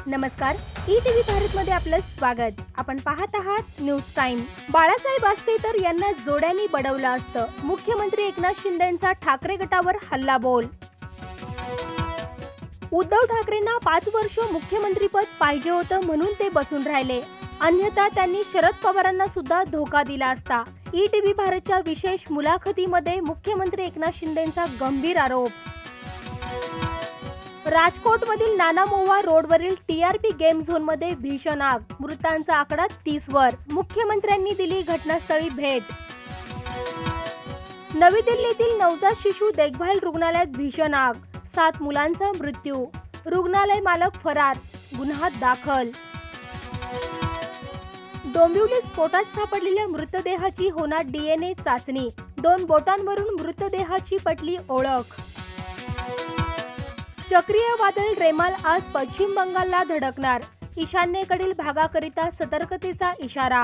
नमस्कार, ईटीव्ही भारतमध्ये आपलं स्वागत। आपण पाहत आहात न्यूज टाइम। बाळासाहेब असते तर यांना जोड्यांनी बडवलं असतं। मुख्यमंत्री एकनाथ शिंदेंचा ठाकरे गटावर हल्लाबोल। उद्धव ठाकरेंना 5 वर्ष मुख्यमंत्रीपद पाहिजे होतं म्हणून ते बसून राहिले, अन्यथा त्यांनी शरद पवारांना सुद्धा धोका दिला असता। ईटीव्ही भारतच्या विशेष मुलाखतीमध्ये मुख्यमंत्री एकनाथ शिंदेंचा गंभीर आरोप। राजकोटमधील नानामोवा रोडवरील टीआरपी गेम झोनमध्ये भीषण आग, मृतांचा आकडा 30 वर। मुख्यमंत्र्यांनी दिली घटनास्थळी भेट। नवी दिल्लीतील नवजात शिशु देखभाल रुग्णालयात भीषण आग, 7 मुलांचा मृत्यू, रुग्णालय मालक फरार, गुन्हा दाखल। डोंबिवली स्फोटात सापडलेल्या मृतदेहाची होणार डीएनए चाचणी, 2 बोटांवरून मृतदेहाची पटली ओळख। चक्रीय वादळ रेमाल आज पश्चिम बंगालला धडकणार, ईशान्येकडील भागाकरिता सतर्कतेचा इशारा।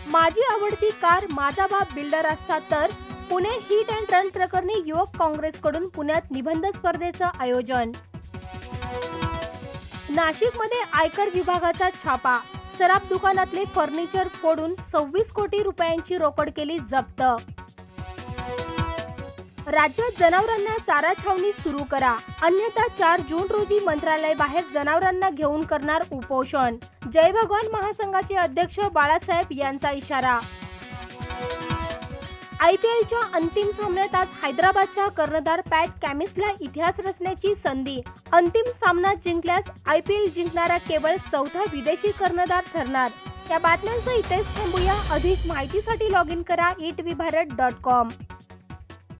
माझी आवडती कार माझा बाप बिल्डर असता तर पुणे हिट अँड रन प्रकरणी युवक काँग्रेसकडून पुण्यात निबंध स्पर्धेचं आयोजन। नाशिकमध्ये आयकर विभागाचा छापा, सराफ दुकानातले फर्निचर फोडून 26 कोटी रुपयांची रोकड केली जप्त। राज्यात जनावरांना चारा छावणी सुरू करा, अन्यथा 4 जून रोजी मंत्रालय बाहेर जनावरांना घेऊन करणार उपोषण। जय भगवान महासंघाचे अध्यक्ष बाळासाहेब यांचा इशारा। आयपीएलच्या अंतिम सामन्यात आज हैदराबादचा कर्णधार पॅट कॅमिन्सला इतिहास रचण्याची संधी। अंतिम सामना जिंकल्यास आयपीएल जिंकणारा केवळ 4था विदेशी कर्णधार ठरणार। या बातम्यांचं इथेच थांबूया। अधिक माहितीसाठी लॉग इन करा etvbharat.com।